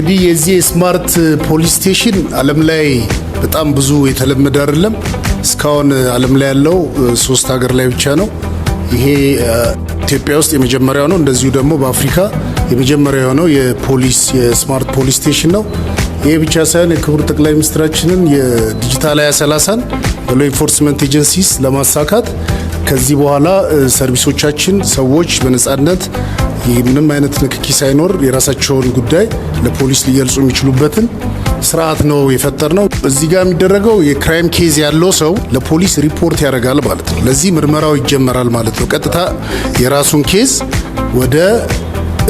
እንግዲህ የዚህ ስማርት ፖሊስ ስቴሽን ዓለም ላይ በጣም ብዙ የተለመደ አይደለም። እስካሁን ዓለም ላይ ያለው 3 ሀገር ላይ ብቻ ነው። ይሄ ኢትዮጵያ ውስጥ የመጀመሪያው ነው። እንደዚሁ ደግሞ በአፍሪካ የመጀመሪያው ነው የስማርት ፖሊስ ስቴሽን ነው። ይሄ ብቻ ሳይሆን የክቡር ጠቅላይ ሚኒስትራችንን የዲጂታል 2030ን በሎ ኢንፎርስመንት ኤጀንሲስ ለማሳካት ከዚህ በኋላ ሰርቪሶቻችን ሰዎች በነጻነት ምንም አይነት ንክኪ ሳይኖር የራሳቸውን ጉዳይ ለፖሊስ ሊገልጹ የሚችሉበትን ስርዓት ነው የፈጠርነው። እዚህ ጋር የሚደረገው የክራይም ኬዝ ያለው ሰው ለፖሊስ ሪፖርት ያደርጋል ማለት ነው። ለዚህ ምርመራው ይጀመራል ማለት ነው። ቀጥታ የራሱን ኬዝ ወደ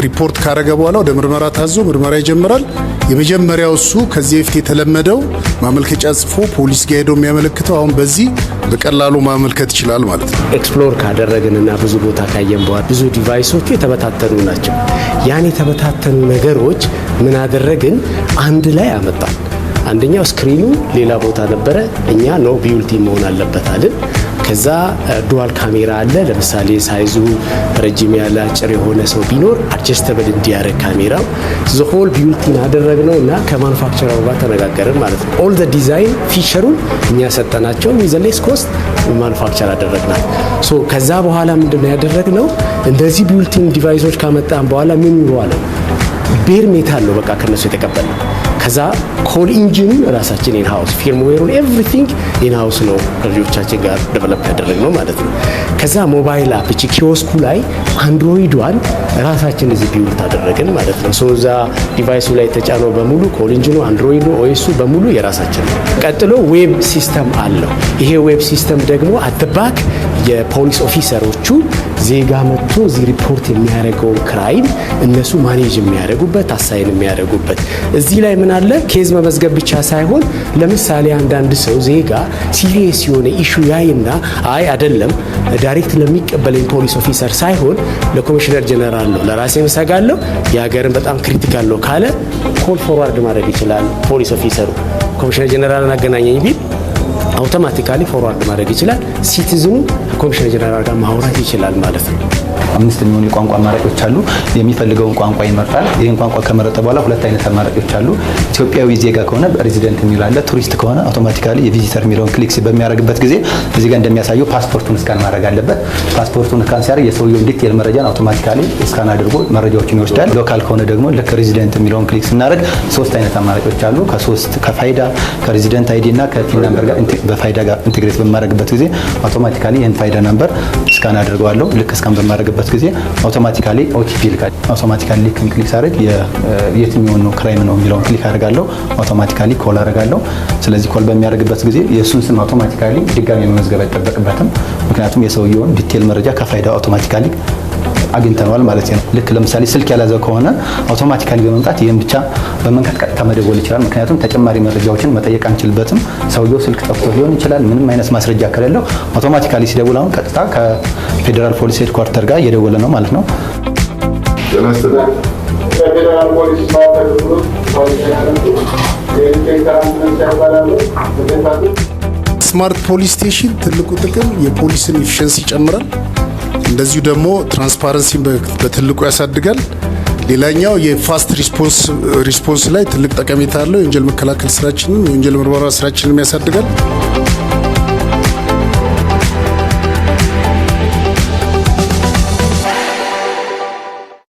ሪፖርት ካረገ በኋላ ወደ ምርመራ ታዞ ምርመራ ይጀምራል። የመጀመሪያው እሱ ከዚህ በፊት የተለመደው ማመልከቻ ጽፎ ፖሊስ ጋር ሄዶ የሚያመለክተው አሁን በዚህ በቀላሉ ማመልከት ይችላል ማለት ነው። ኤክስፕሎር ካደረግንና ብዙ ቦታ ካየን በኋላ ብዙ ዲቫይሶቹ የተበታተኑ ናቸው። ያን የተበታተኑ ነገሮች ምን አደረግን? አንድ ላይ አመጣን። አንደኛው ስክሪኑ ሌላ ቦታ ነበረ። እኛ ነው ቢውልቲ መሆን አለበት አልን። ከዛ ዱዋል ካሜራ አለ። ለምሳሌ ሳይዙ ረጅም ያለ አጭር የሆነ ሰው ቢኖር አድጀስተብል እንዲያደርግ ካሜራው ዘሆል ቢውልቲን አደረግነው እና ከማኑፋክቸረሩ ጋር ተነጋገርን ማለት ነው። ኦል ዘ ዲዛይን ፊቸሩን እኛ ሰጠናቸው። ዊዝ ሌስ ኮስት ማኑፋክቸር አደረግናል። ሶ ከዛ በኋላ ምንድነው ያደረግነው? እንደዚህ ቢውልቲን ዲቫይሶች ካመጣን በኋላ ምን ይሏል? ቤር ሜታል ነው በቃ ከነሱ የተቀበልነው። ከዛ ኮል ኢንጂን ራሳችን ኢንሃውስ ፊርምዌሩን ኤቭሪቲንግ ኢንሃውስ ነው ልጆቻችን ጋር ዴቨሎፕ ያደረግነው ማለት ነው። ከዛ ሞባይል አፕ ኪዮስኩ ላይ አንድሮይዷን ራሳችን እዚህ ቢውልት አደረግን ማለት ነው። ሶ እዛ ዲቫይሱ ላይ የተጫነው በሙሉ ኮል ኢንጂኑ፣ አንድሮይዱ፣ ኦኤሱ በሙሉ የራሳችን ነው። ቀጥሎ ዌብ ሲስተም አለው። ይሄ ዌብ ሲስተም ደግሞ አትባክ የፖሊስ ኦፊሰሮቹ ዜጋ መጥቶ እዚህ ሪፖርት የሚያደርገውን ክራይም እነሱ ማኔጅ የሚያደርጉበት አሳይን የሚያደርጉበት እዚህ ላይ ምን አለ? ኬዝ መመዝገብ ብቻ ሳይሆን ለምሳሌ አንዳንድ ሰው ዜጋ ሲሪየስ የሆነ ኢሹ ያይና አይ አይደለም ዳይሬክት ለሚቀበለኝ ፖሊስ ኦፊሰር ሳይሆን ለኮሚሽነር ጀነራል ነው ለራሴ መሰጋለሁ የሀገርን በጣም ክሪቲካል ነው ካለ ኮል ፎርዋርድ ማድረግ ይችላል። ፖሊስ ኦፊሰሩ ኮሚሽነር ጀነራልን አገናኘኝ ቢል አውቶማቲካሊ ፎርዋርድ ማድረግ ይችላል። ሲቲዝኑ ኮሚሽነር ጀነራል ጋር ማውራት ይችላል ማለት ነው። 5 የሚሆኑ የቋንቋ አማራጮች አሉ። የሚፈልገውን ቋንቋ ይመርጣል። ይሄን ቋንቋ ከመረጠ በኋላ 2 አይነት አማራጮች አሉ። ኢትዮጵያዊ ዜጋ ከሆነ ሬዚደንት የሚል አለ። ቱሪስት ከሆነ አውቶማቲካሊ የቪዚተር የሚለውን ክሊክ በሚያደርግበት ጊዜ እዚህ ጋር እንደሚያሳየው ፓስፖርቱን ስካን ማድረግ አለበት። ፓስፖርቱን ስካን ሲያደርግ የሰውየውን ዲቴል መረጃን አውቶማቲካሊ ስካን አድርጎ መረጃዎችን ይወስዳል። ሎካል ከሆነ ደግሞ ልክ ሬዚደንት የሚለውን ክሊክ ስናደርግ 3 አይነት አማራጮች አሉ። ከፋይዳ ከሬዚደንት አይዲ እና ከፒን ነምበር ጋር በፋይዳ ጋር ኢንቴግሬት በማድረግበት ጊዜ አውቶማቲካሊ ይሄን ፋይዳ ነምበር ስካን አድርገዋለሁ። ልክ ስካን በማድረግበት ጊዜ አውቶማቲካሊ ኦቲፒ ይልካል። አውቶማቲካሊ ክሊክ ሳደርግ የትኛውን ነው ክራይም ነው የሚለውን ክሊክ አደርጋለሁ። አውቶማቲካሊ ኮል አደርጋለሁ። ስለዚህ ኮል በሚያደርግበት ጊዜ የእሱን ስም አውቶማቲካሊ ድጋሚ መመዝገብ አይጠበቅበትም። ምክንያቱም የሰውየውን ዲቴል መረጃ ከፋይዳ አውቶማቲካሊ አግኝተናል ማለት ነው። ልክ ለምሳሌ ስልክ ያላዘው ከሆነ አውቶማቲካሊ በመምጣት ይሄን ብቻ በመንካት ቀጥታ መደወል ይችላል። ምክንያቱም ተጨማሪ መረጃዎችን መጠየቅ አንችልበትም። ሰውየው ስልክ ጠፍቶ ሊሆን ይችላል። ምንም አይነት ማስረጃ ከሌለው አውቶማቲካሊ ሲደውል አሁን ቀጥታ ከፌደራል ፖሊስ ሄድኳርተር ጋር እየደወለ ነው ማለት ነው። ስማርት ፖሊስ ስቴሽን ትልቁ ጥቅም የፖሊስን ኢፊሸንሲ ይጨምራል። እንደዚሁ ደግሞ ትራንስፓረንሲን በትልቁ ያሳድጋል። ሌላኛው የፋስት ሪስፖንስ ላይ ትልቅ ጠቀሜታ አለው። የወንጀል መከላከል ስራችንን የወንጀል ምርመራ ስራችንን ያሳድጋል።